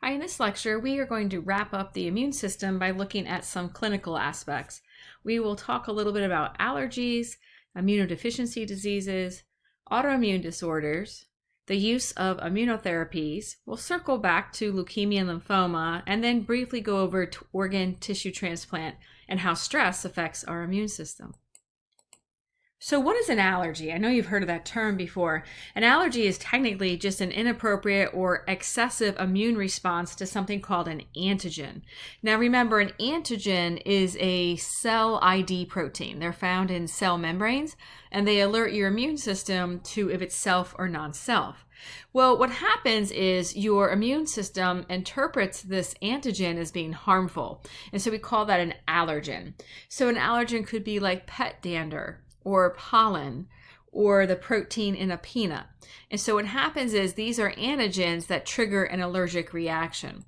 Hi, in this lecture, we are going to wrap up the immune system by looking at some clinical aspects. We will talk a little bit about allergies, immunodeficiency diseases, autoimmune disorders, the use of immunotherapies. We'll circle back to leukemia and lymphoma, and then briefly go over organ tissue transplant and how stress affects our immune system. So what is an allergy? I know you've heard of that term before. An allergy is technically just an inappropriate or excessive immune response to something called an antigen. Now remember, an antigen is a cell ID protein. They're found in cell membranes, and they alert your immune system to if it's self or non-self. Well, what happens is your immune system interprets this antigen as being harmful, and so we call that an allergen. So an allergen could be like pet dander, or pollen, or the protein in a peanut. And so what happens is these are antigens that trigger an allergic reaction.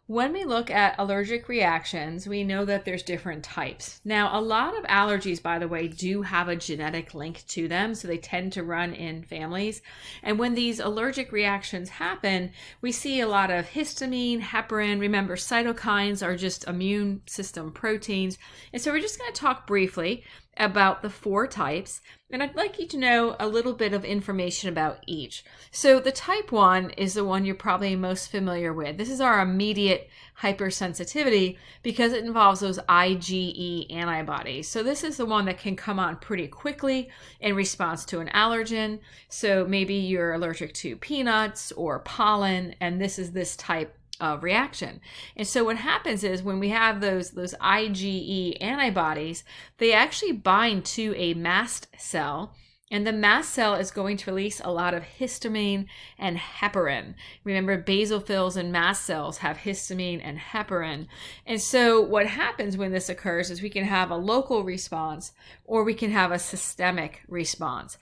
When we look at allergic reactions, we know that there's different types. Now, a lot of allergies, by the way, do have a genetic link to them, so they tend to run in families. And when these allergic reactions happen, we see a lot of histamine, heparin. Remember, cytokines are just immune system proteins. And so we're just going to talk briefly about the four types, and I'd like you to know a little bit of information about each. So the type 1 is the one you're probably most familiar with. This is our immediate hypersensitivity because it involves those IgE antibodies. So this is the one that can come on pretty quickly in response to an allergen. So maybe you're allergic to peanuts or pollen, and this is this type of reaction. And so what happens is when we have those IgE antibodies, they actually bind to a mast cell, and the mast cell is going to release a lot of histamine and heparin. Remember, basophils and mast cells have histamine and heparin. And so what happens when this occurs is we can have a local response or we can have a systemic response.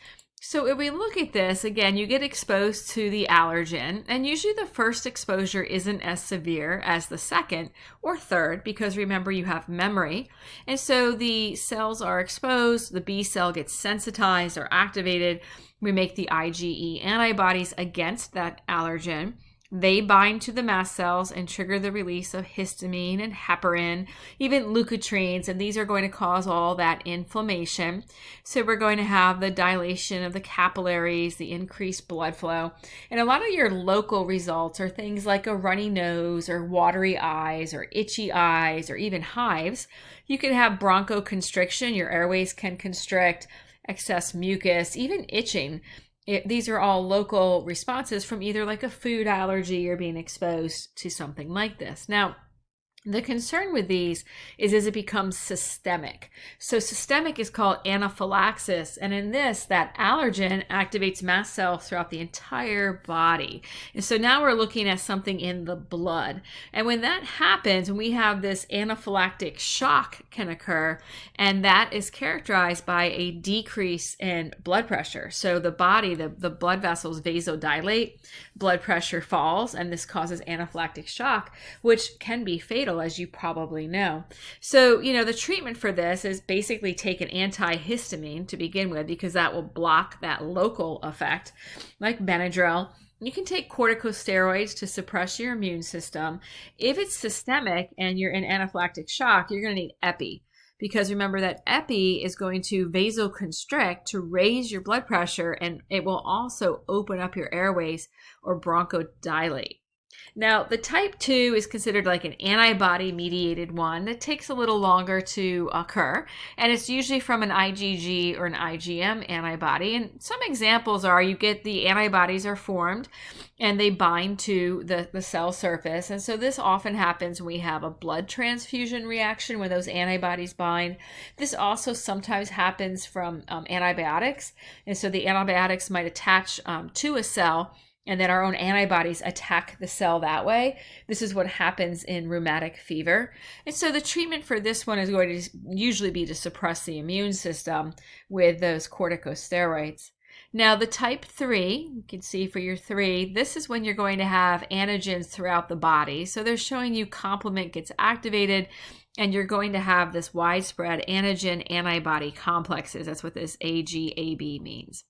So if we look at this, again, you get exposed to the allergen, and usually the first exposure isn't as severe as the second or third, because remember, you have memory. And so the cells are exposed, the B cell gets sensitized or activated. We make the IgE antibodies against that allergen. They bind to the mast cells and trigger the release of histamine and heparin, even leukotrienes, and these are going to cause all that inflammation. So we're going to have the dilation of the capillaries, the increased blood flow, and a lot of your local results are things like a runny nose or watery eyes or itchy eyes or even hives. You can have bronchoconstriction, your airways can constrict, excess mucus, even itching. These are all local responses from either like a food allergy or being exposed to something like this. Now, the concern with these is as it becomes systemic. So systemic is called anaphylaxis, and in this, that allergen activates mast cells throughout the entire body. And so now we're looking at something in the blood. And when that happens, when we have this anaphylactic shock can occur, and that is characterized by a decrease in blood pressure. So the body, the blood vessels vasodilate, blood pressure falls, and this causes anaphylactic shock, which can be fatal, as you probably know. So, the treatment for this is basically take an antihistamine to begin with, because that will block that local effect, like Benadryl. You can take corticosteroids to suppress your immune system. If it's systemic and you're in anaphylactic shock, you're going to need epi. Because remember that epi is going to vasoconstrict to raise your blood pressure, and it will also open up your airways or bronchodilate. Now, the type 2 is considered like an antibody-mediated one that takes a little longer to occur, and it's usually from an IgG or an IgM antibody. And some examples are you get the antibodies are formed, and they bind to the cell surface. And so this often happens when we have a blood transfusion reaction when those antibodies bind. This also sometimes happens from antibiotics, and so the antibiotics might attach to a cell, and then our own antibodies attack the cell that way. This is what happens in rheumatic fever. And so the treatment for this one is going to usually be to suppress the immune system with those corticosteroids. Now the type 3, you can see for your 3, this is when you're going to have antigens throughout the body. So they're showing you complement gets activated, and you're going to have this widespread antigen antibody complexes. That's what this AGAB means.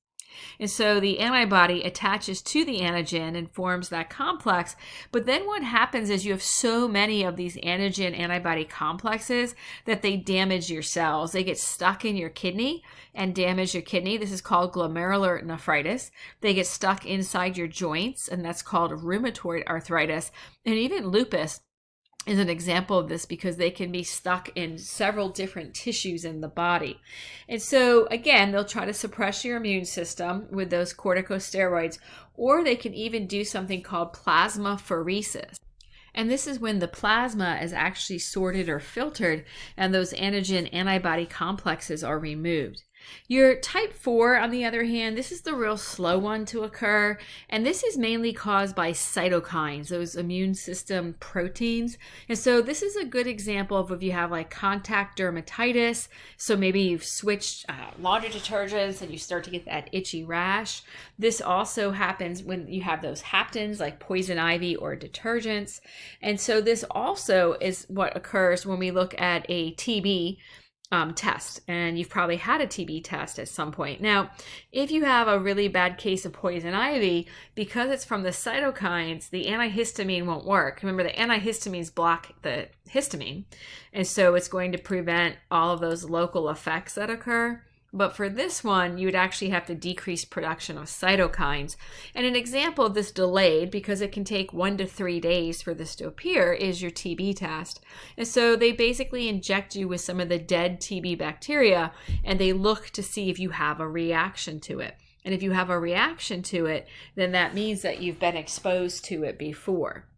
And so the antibody attaches to the antigen and forms that complex. But then what happens is you have so many of these antigen antibody complexes that they damage your cells. They get stuck in your kidney and damage your kidney. This is called glomerular nephritis. They get stuck inside your joints, and that's called rheumatoid arthritis. And even lupus is an example of this because they can be stuck in several different tissues in the body. And so again, they'll try to suppress your immune system with those corticosteroids, or they can even do something called plasmapheresis. And this is when the plasma is actually sorted or filtered and those antigen antibody complexes are removed. Your type 4, on the other hand, this is the real slow one to occur, and this is mainly caused by cytokines, those immune system proteins. And so this is a good example of if you have like contact dermatitis, so maybe you've switched laundry detergents and you start to get that itchy rash. This also happens when you have those haptens like poison ivy or detergents. And so this also is what occurs when we look at a TB test, and you've probably had a TB test at some point. Now, if you have a really bad case of poison ivy, because it's from the cytokines, the antihistamine won't work. Remember, the antihistamines block the histamine, and so it's going to prevent all of those local effects that occur. But for this one, you would actually have to decrease production of cytokines. And an example of this delayed, because it can take 1 to 3 days for this to appear, is your TB test. And so they basically inject you with some of the dead TB bacteria, and they look to see if you have a reaction to it. And if you have a reaction to it, then that means that you've been exposed to it before.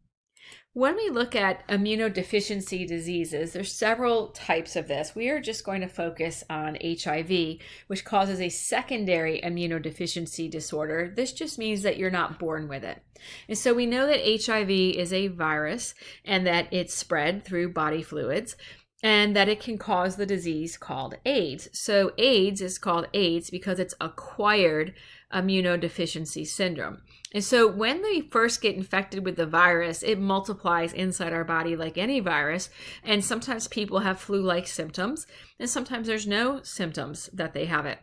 When we look at immunodeficiency diseases, there's several types of this. We are just going to focus on HIV, which causes a secondary immunodeficiency disorder. This just means that you're not born with it. And so we know that HIV is a virus and that it's spread through body fluids, and that it can cause the disease called AIDS. So AIDS is called AIDS because it's acquired immunodeficiency syndrome. And so when they first get infected with the virus, it multiplies inside our body like any virus. And sometimes people have flu-like symptoms, and sometimes there's no symptoms that they have it.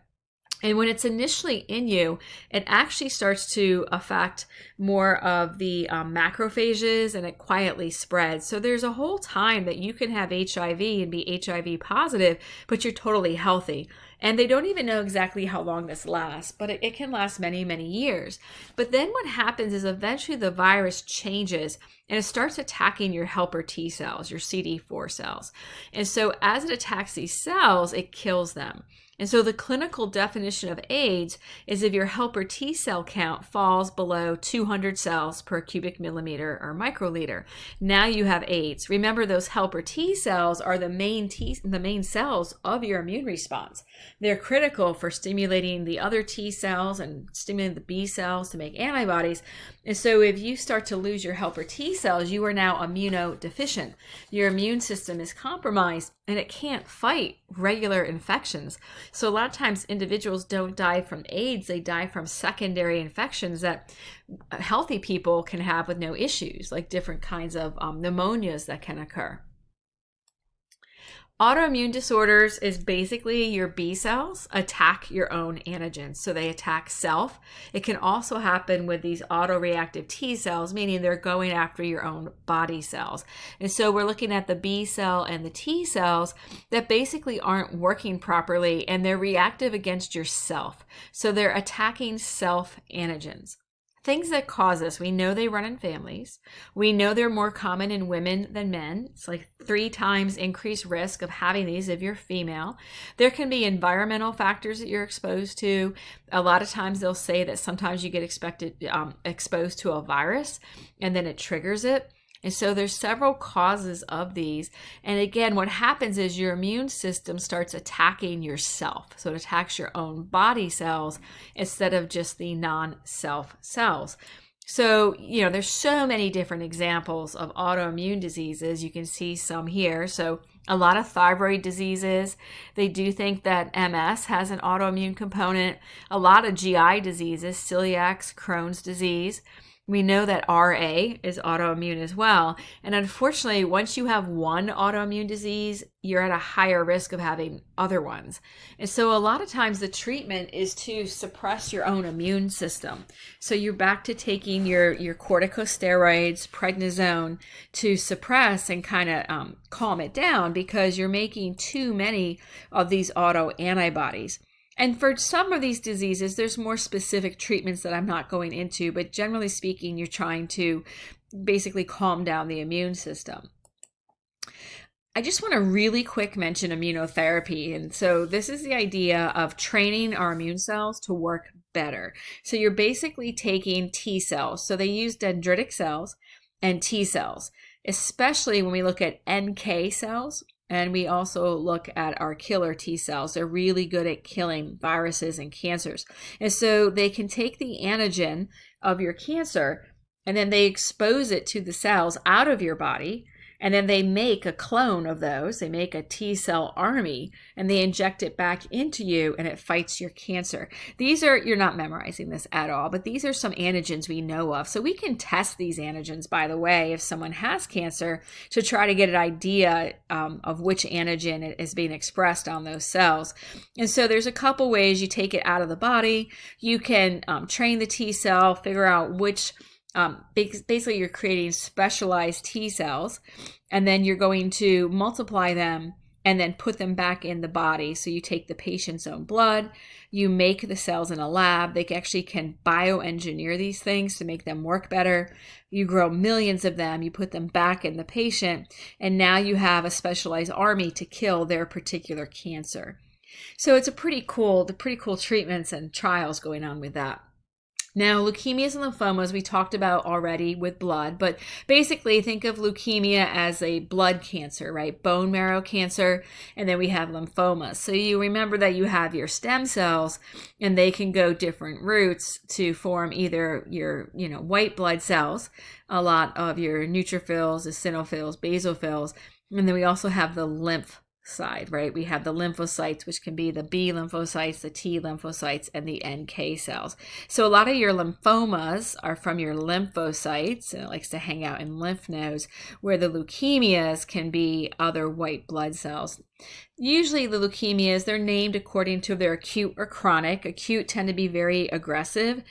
And when it's initially in you, it actually starts to affect more of the macrophages, and it quietly spreads. So there's a whole time that you can have HIV and be HIV positive, but you're totally healthy. And they don't even know exactly how long this lasts, but it can last many, many years. But then what happens is eventually the virus changes and it starts attacking your helper T cells, your CD4 cells. And so as it attacks these cells, it kills them. And so the clinical definition of AIDS is if your helper T cell count falls below 200 cells per cubic millimeter or microliter. Now you have AIDS. Remember, those helper T cells are the main cells of your immune response. They're critical for stimulating the other T cells and stimulating the B cells to make antibodies. And so if you start to lose your helper T cells, you are now immunodeficient. Your immune system is compromised and it can't fight regular infections. So a lot of times individuals don't die from AIDS, they die from secondary infections that healthy people can have with no issues, like different kinds of pneumonias that can occur. Autoimmune disorders is basically your B cells attack your own antigens. So they attack self. It can also happen with these autoreactive T cells, meaning they're going after your own body cells. And so we're looking at the B cell and the T cells that basically aren't working properly, and they're reactive against yourself. So they're attacking self antigens. Things that cause this, we know they run in families. We know they're more common in women than men. It's like 3 times increased risk of having these if you're female. There can be environmental factors that you're exposed to. A lot of times they'll say that sometimes you get exposed to a virus and then it triggers it. And so there's several causes of these. And again, what happens is your immune system starts attacking yourself. So it attacks your own body cells instead of just the non-self cells. So, there's so many different examples of autoimmune diseases. You can see some here. So a lot of thyroid diseases. They do think that MS has an autoimmune component. A lot of GI diseases, celiac, Crohn's disease. We know that RA is autoimmune as well. And unfortunately, once you have one autoimmune disease, you're at a higher risk of having other ones. And so a lot of times the treatment is to suppress your own immune system. So you're back to taking your corticosteroids, prednisone, to suppress and kind of calm it down because you're making too many of these autoantibodies. And for some of these diseases, there's more specific treatments that I'm not going into, but generally speaking, you're trying to basically calm down the immune system. I just want to really quick mention immunotherapy. And so this is the idea of training our immune cells to work better. So you're basically taking T cells. So they use dendritic cells and T cells, especially when we look at NK cells. And we also look at our killer T cells. They're really good at killing viruses and cancers. And so they can take the antigen of your cancer and then they expose it to the cells out of your body. And then they make a clone of those. They make a T cell army and they inject it back into you and it fights your cancer. These are, you're not memorizing this at all, but these are some antigens we know of. So we can test these antigens, by the way, if someone has cancer to try to get an idea of which antigen is being expressed on those cells. And so there's a couple ways you take it out of the body. You can train the T cell, figure out which basically you're creating specialized T cells and then you're going to multiply them and then put them back in the body. So you take the patient's own blood, you make the cells in a lab. They actually can bioengineer these things to make them work better. You grow millions of them, you put them back in the patient, and now you have a specialized army to kill their particular cancer. So it's the pretty cool treatments and trials going on with that. Now, leukemias and lymphomas we talked about already with blood, but basically think of leukemia as a blood cancer, right? Bone marrow cancer, and then we have lymphomas. So you remember that you have your stem cells, and they can go different routes to form either your, white blood cells, a lot of your neutrophils, eosinophils, basophils, and then we also have the lymph side, right? We have the lymphocytes, which can be the B lymphocytes, the T lymphocytes, and the NK cells. So a lot of your lymphomas are from your lymphocytes, and it likes to hang out in lymph nodes, where the leukemias can be other white blood cells. Usually the leukemias, they're named according to their acute or chronic. Acute tend to be very aggressive.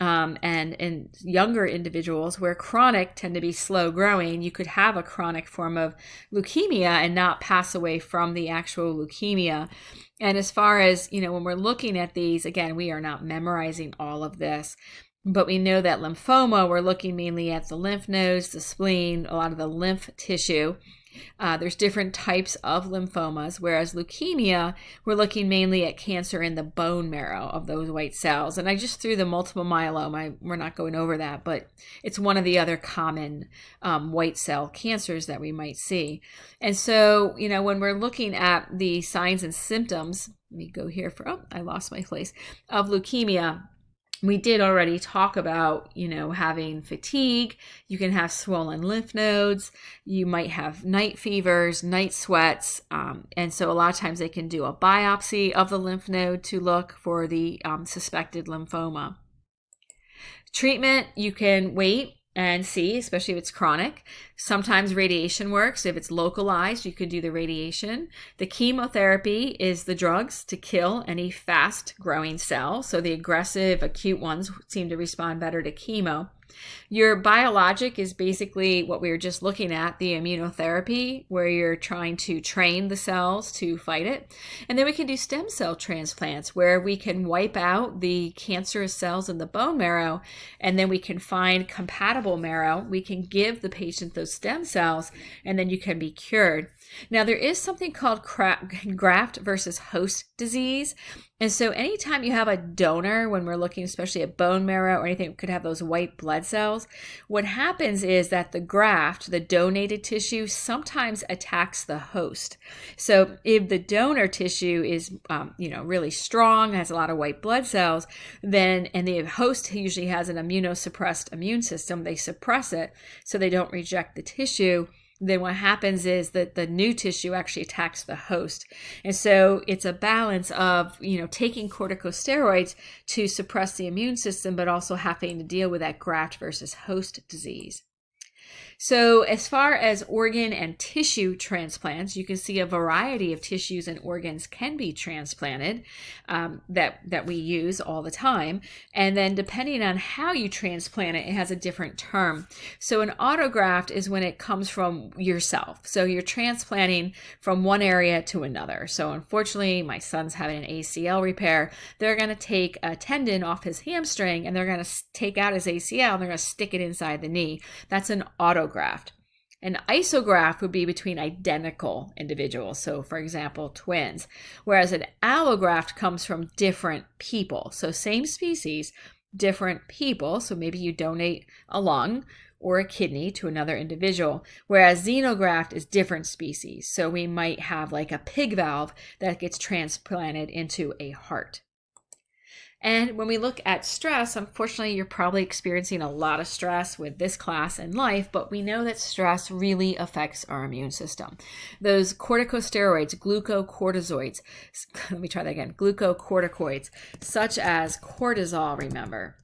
And in younger individuals where chronic tend to be slow growing, you could have a chronic form of leukemia and not pass away from the actual leukemia. And as far as, when we're looking at these, again, we are not memorizing all of this, but we know that lymphoma, we're looking mainly at the lymph nodes, the spleen, a lot of the lymph tissue. There's different types of lymphomas, whereas leukemia, we're looking mainly at cancer in the bone marrow of those white cells. And I just threw the multiple myeloma. We're not going over that, but it's one of the other common white cell cancers that we might see. And so, when we're looking at the signs and symptoms, let me go here I lost my place, of leukemia. We did already talk about, having fatigue. You can have swollen lymph nodes. You might have night fevers, night sweats. And so a lot of times they can do a biopsy of the lymph node to look for the suspected lymphoma. Treatment, you can wait and see, especially if it's chronic. Sometimes radiation works. If it's localized, you could do the radiation. The chemotherapy is the drugs to kill any fast-growing cell. So the aggressive, acute ones seem to respond better to chemo. Your biologic is basically what we were just looking at, the immunotherapy, where you're trying to train the cells to fight it. And then we can do stem cell transplants, where we can wipe out the cancerous cells in the bone marrow, and then we can find compatible marrow. We can give the patient those stem cells, and then you can be cured. Now, there is something called graft versus host disease. And so anytime you have a donor, when we're looking especially at bone marrow or anything that could have those white blood cells, what happens is that the graft, the donated tissue, sometimes attacks the host. So if the donor tissue is, really strong, has a lot of white blood cells, then, and the host usually has an immunosuppressed immune system, they suppress it so they don't reject the tissue. then what happens is that the new tissue actually attacks the host. And so it's a balance of, taking corticosteroids to suppress the immune system, but also having to deal with that graft versus host disease. So as far as organ and tissue transplants, you can see a variety of tissues and organs can be transplanted that we use all the time. And then depending on how you transplant it, it has a different term. So an autograft is when it comes from yourself. So you're transplanting from one area to another. So unfortunately, my son's having an ACL repair. They're going to take a tendon off his hamstring and they're going to take out his ACL and they're going to stick it inside the knee. That's an autograft. An isograft would be between identical individuals, so for example, twins, whereas an allograft comes from different people. So same species, different people, so maybe you donate a lung or a kidney to another individual, whereas xenograft is different species. So we might have like a pig valve that gets transplanted into a heart. And when we look at stress, unfortunately, you're probably experiencing a lot of stress with this class in life, but we know that stress really affects our immune system. Those corticosteroids, glucocorticoids, glucocorticoids, such as cortisol, remember.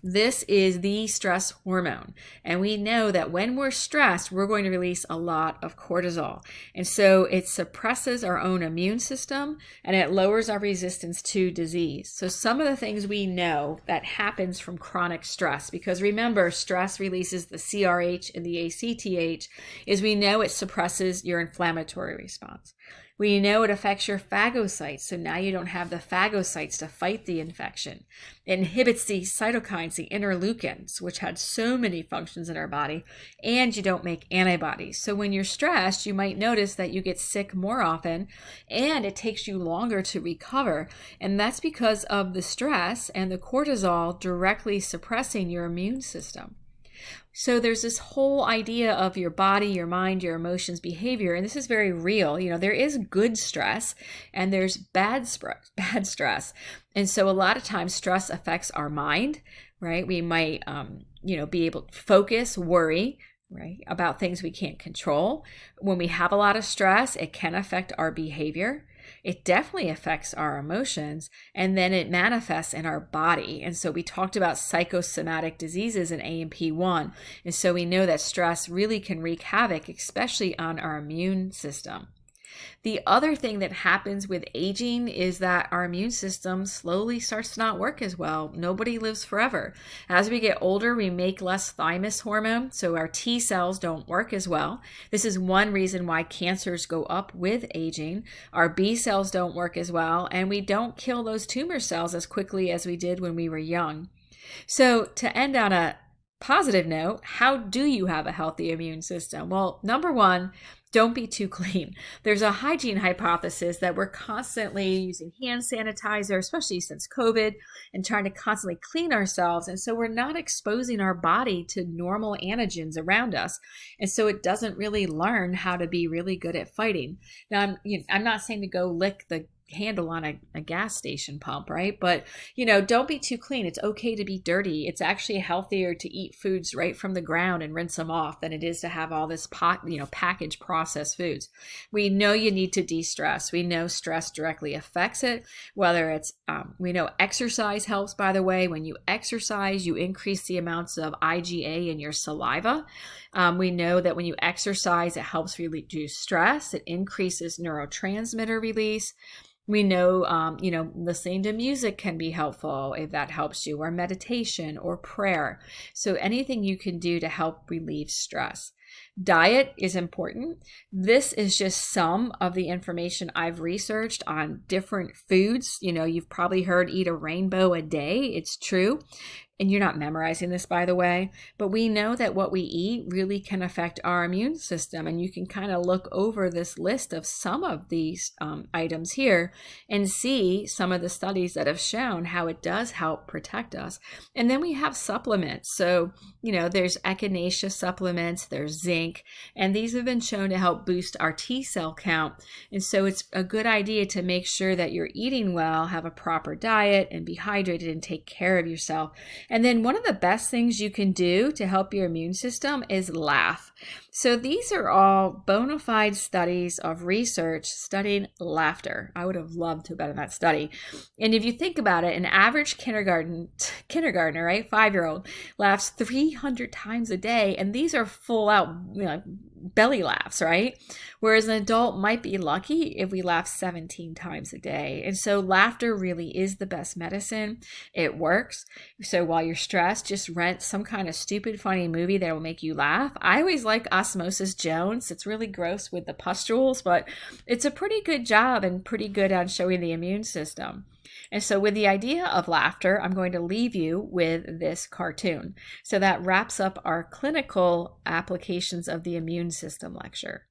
This is the stress hormone. And we know that when we're stressed, we're going to release a lot of cortisol. And so it suppresses our own immune system and it lowers our resistance to disease. So some of the things we know that happens from chronic stress, because remember, stress releases the CRH and the ACTH, is we know it suppresses your inflammatory response. We know it affects your phagocytes, so now you don't have the phagocytes to fight the infection. It inhibits the cytokines, the interleukins, which had so many functions in our body, and you don't make antibodies. So when you're stressed, you might notice that you get sick more often, and it takes you longer to recover, and that's because of the stress and the cortisol directly suppressing your immune system. So there's this whole idea of your body, your mind, your emotions, behavior, and this is very real. There is good stress and there's bad stress. And so a lot of times stress affects our mind, right? We might, be able to focus, worry, right, about things we can't control. When we have a lot of stress, it can affect our behavior. It definitely affects our emotions, and then it manifests in our body. And so we talked about psychosomatic diseases in A&P1. And so we know that stress really can wreak havoc, especially on our immune system. The other thing that happens with aging is that our immune system slowly starts to not work as well. Nobody lives forever. As we get older, we make less thymus hormone, so our T cells don't work as well. This is one reason why cancers go up with aging. Our B cells don't work as well, and we don't kill those tumor cells as quickly as we did when we were young. So to end on a positive note, how do you have a healthy immune system? Well, number one, don't be too clean. There's a hygiene hypothesis that we're constantly using hand sanitizer, especially since COVID, and trying to constantly clean ourselves. And so we're not exposing our body to normal antigens around us. And so it doesn't really learn how to be really good at fighting. Now, I'm not saying to go lick the handle on a gas station pump, right? But, don't be too clean. It's okay to be dirty. It's actually healthier to eat foods right from the ground and rinse them off than it is to have all this packaged processed foods. We know you need to de-stress. We know stress directly affects it, whether it's, we know exercise helps, by the way. When you exercise, you increase the amounts of IgA in your saliva. We know that when you exercise, it helps reduce stress. It increases neurotransmitter release. We know, listening to music can be helpful if that helps you, or meditation or prayer. So anything you can do to help relieve stress. Diet is important. This is just some of the information I've researched on different foods. You've probably heard eat a rainbow a day. It's true. And you're not memorizing this, by the way, but we know that what we eat really can affect our immune system. And you can kind of look over this list of some of these items here and see some of the studies that have shown how it does help protect us. And then we have supplements. So, there's echinacea supplements, there's zinc, and these have been shown to help boost our T cell count. And so it's a good idea to make sure that you're eating well, have a proper diet, and be hydrated and take care of yourself. And then one of the best things you can do to help your immune system is laugh. So these are all bona fide studies of research studying laughter. I would have loved to have been in that study. And if you think about it, an average kindergartner, right, 5-year-old, laughs 300 times a day, and these are full out, belly laughs, right? Whereas an adult might be lucky if we laugh 17 times a day. And so laughter really is the best medicine. It works. So while you're stressed, just rent some kind of stupid, funny movie that will make you laugh. I always like Osmosis Jones. It's really gross with the pustules, but it's a pretty good job and pretty good on showing the immune system. And so with the idea of laughter, I'm going to leave you with this cartoon. So that wraps up our clinical applications of the immune system lecture.